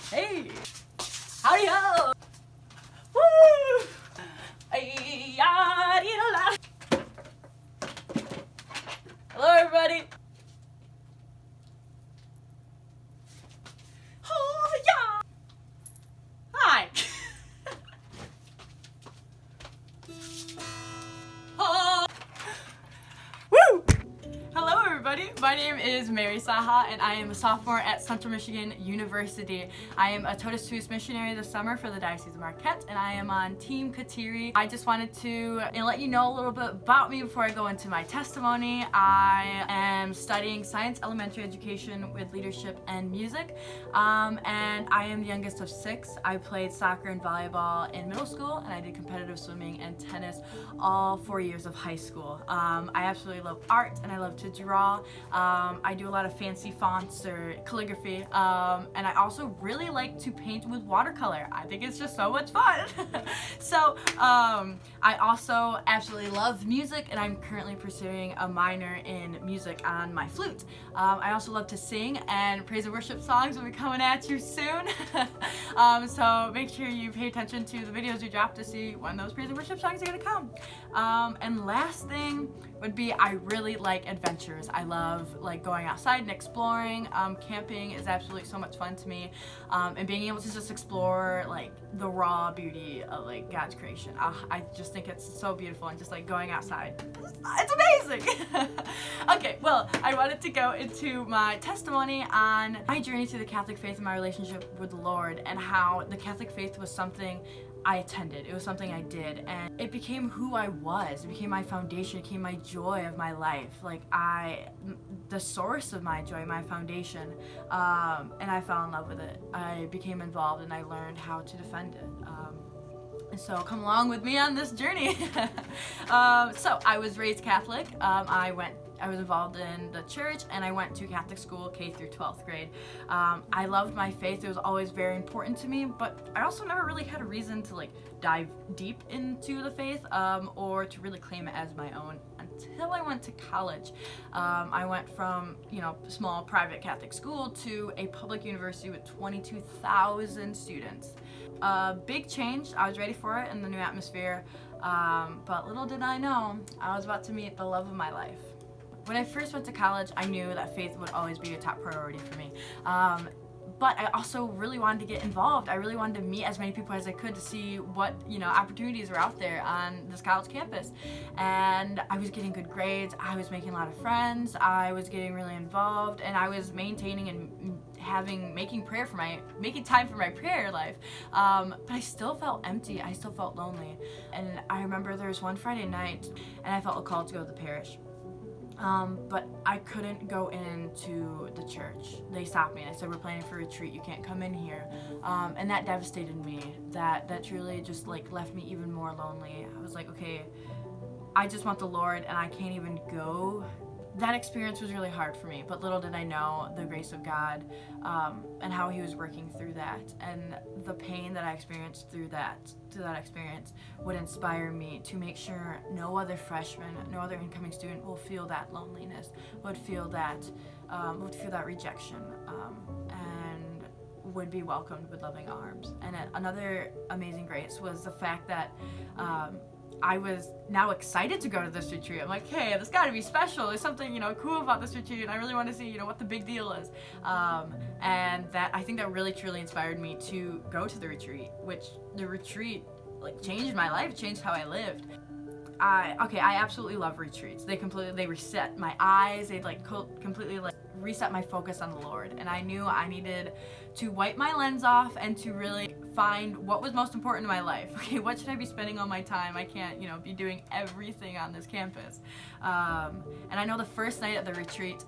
Hey! Howdy ho! Woo! Ay-ya-dee-da-da. Hello, everybody! Oh, yeah! Hi! Oh. Woo! Hello, everybody. My name is Mary Saha, and I am a sophomore at Central Michigan University. I am a Totus Tuus missionary this summer for the Diocese of Marquette, and I am on Team Kateri. I just wanted to let you know a little bit about me before I go into my testimony. I am studying science elementary education with leadership and music, and I am the youngest of 6. I played soccer and volleyball in middle school, and I did competitive swimming and tennis all 4 years of high school. I absolutely love art, and I love to draw. I do a lot of fancy fonts or calligraphy, and I also really like to paint with watercolor. I think it's just so much fun. So I also absolutely love music, and I'm currently pursuing a minor in music on my flute. I also love to sing, and praise and worship songs will be coming at you soon. So make sure you pay attention to the videos we drop to see when those praise and worship songs are gonna come. And last thing would be, I really like adventures. I love like going outside and exploring. Camping is absolutely so much fun to me, and being able to just explore like the raw beauty of like God's creation. I just think it's so beautiful, and just like going outside, it's amazing. Okay, well, I wanted to go into my testimony on my journey through the Catholic faith and my relationship with the Lord, and how the Catholic faith was something I attended. It was something I did, and it became who I was. It became my foundation. It became my joy of my life. Like the source of my joy, my foundation, and I fell in love with it. I became involved, and I learned how to defend it. And so come along with me on this journey. So I was raised Catholic. I was involved in the church, and I went to Catholic school K through 12th grade. I loved my faith. It was always very important to me, but I also never really had a reason to like dive deep into the faith, or to really claim it as my own until I went to college. I went from, small private Catholic school to a public university with 22,000 students. Big change. I was ready for it in the new atmosphere, but little did I know I was about to meet the love of my life. When I first went to college, I knew that faith would always be a top priority for me. But I also really wanted to get involved. I really wanted to meet as many people as I could to see what, opportunities were out there on this college campus. And I was getting good grades. I was making a lot of friends. I was getting really involved, and I was maintaining and making time for my prayer life. But I still felt empty. I still felt lonely. And I remember there was one Friday night, and I felt a call to go to the parish. But I couldn't go into the church. They stopped me and they said, "We're planning for a retreat. You can't come in here." And that devastated me. That truly just like left me even more lonely. I was like, okay, I just want the Lord, and I can't even go. That experience was really hard for me, but little did I know the grace of God, and how He was working through that, and the pain that I experienced through that experience would inspire me to make sure no other freshman, no other incoming student will feel that loneliness, would feel that rejection, and would be welcomed with loving arms. And another amazing grace was the fact that I was now excited to go to this retreat. I'm like, hey, this got to be special. There's something, cool about this retreat, and I really want to see, what the big deal is. And I think that really truly inspired me to go to the retreat, which the retreat like changed my life, changed how I lived. I absolutely love retreats. They reset my eyes. They completely reset my focus on the Lord. And I knew I needed to wipe my lens off and to really find what was most important in my life. Okay, what should I be spending all my time? I can't, be doing everything on this campus. And I know the first night at the retreat,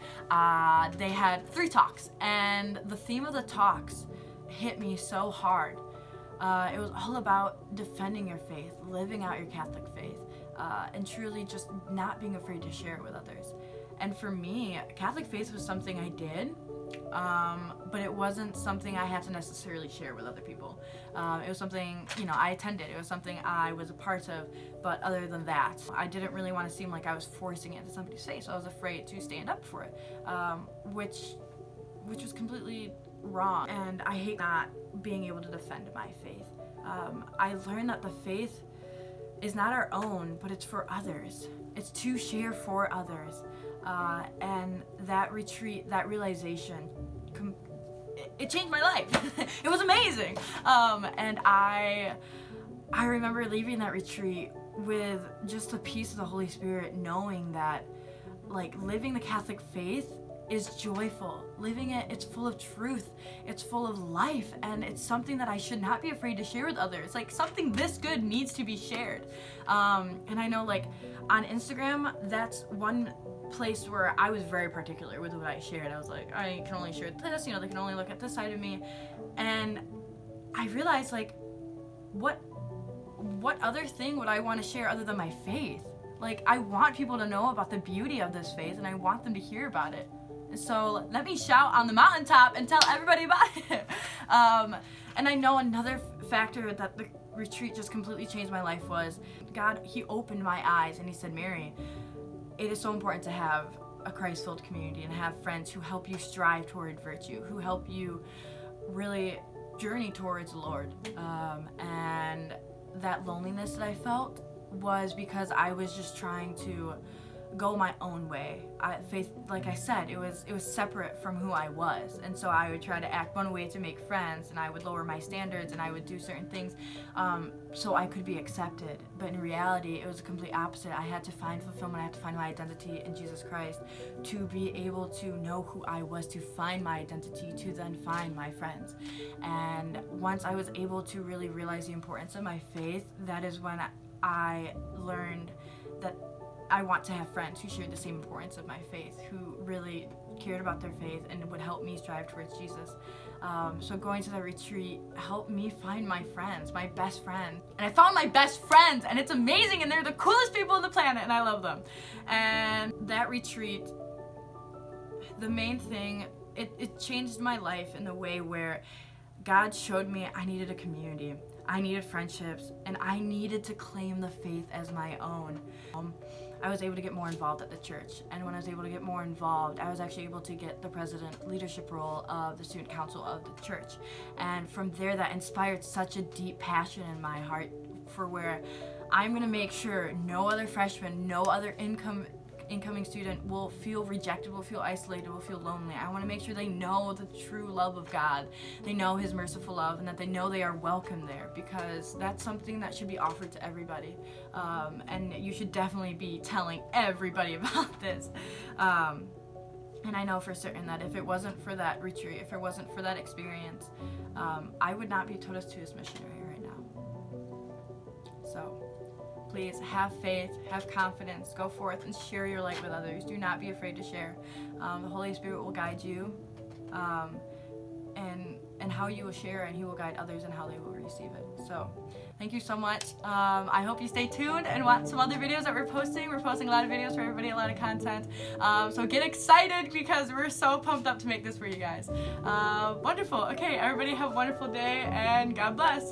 they had 3 talks, and the theme of the talks hit me so hard. It was all about defending your faith, living out your Catholic faith, and truly just not being afraid to share it with others. And for me, Catholic faith was something I did, but it wasn't something I had to necessarily share with other people. It was something, I attended. It was something I was a part of, but other than that, I didn't really want to seem like I was forcing it into somebody's face. I was afraid to stand up for it, which was completely wrong, and I hate not being able to defend my faith. I learned that the faith is not our own, but it's for others. It's to share for others. And that retreat, that realization, it changed my life. It was amazing. And I remember leaving that retreat with just the peace of the Holy Spirit, knowing that like living the Catholic faith is joyful. Living it, it's full of truth, it's full of life, and it's something that I should not be afraid to share with others. Like, something this good needs to be shared. And I know, like, on Instagram, that's one place where I was very particular with what I shared. I was like, I can only share this, they can only look at this side of me. And I realized, like, what other thing would I want to share other than my faith? Like, I want people to know about the beauty of this faith, and I want them to hear about it. So let me shout on the mountaintop and tell everybody about it. And I know another factor that the retreat just completely changed my life was God, he opened my eyes and he said, Mary, it is so important to have a Christ-filled community and have friends who help you strive toward virtue, who help you really journey towards the Lord. And that loneliness that I felt was because I was just trying to go my own way. Faith, like I said, it was separate from who I was, and so I would try to act one way to make friends, and I would lower my standards, and I would do certain things so I could be accepted. But in reality, it was the complete opposite. I had to find fulfillment. I had to find my identity in Jesus Christ to be able to know who I was, to find my identity, to then find my friends. And once I was able to really realize the importance of my faith, that is when I learned that I want to have friends who shared the same importance of my faith, who really cared about their faith and would help me strive towards Jesus. So going to the retreat helped me find my friends, my best friend. And I found my best friends, and it's amazing, and they're the coolest people on the planet, and I love them. And that retreat, the main thing, it changed my life in the way where God showed me I needed a community. I needed friendships, and I needed to claim the faith as my own. I was able to get more involved at the church, and when I was able to get more involved, I was actually able to get the president leadership role of the student council of the church. And from there, that inspired such a deep passion in my heart for where I'm going to make sure no other freshman, no other incoming student will feel rejected, will feel isolated, will feel lonely. I want to make sure they know the true love of God. They know his merciful love, and that they know they are welcome there, because that's something that should be offered to everybody. And you should definitely be telling everybody about this. And I know for certain that if it wasn't for that retreat, if it wasn't for that experience, I would not be Totus Tuus missionary right now. So please have faith, have confidence, go forth and share your light with others. Do not be afraid to share. The Holy Spirit will guide you and how you will share, and he will guide others and how they will receive it. So thank you so much. I hope you stay tuned and watch some other videos that we're posting. We're posting a lot of videos for everybody, a lot of content. So get excited, because we're so pumped up to make this for you guys. Wonderful. Okay, everybody have a wonderful day, and God bless.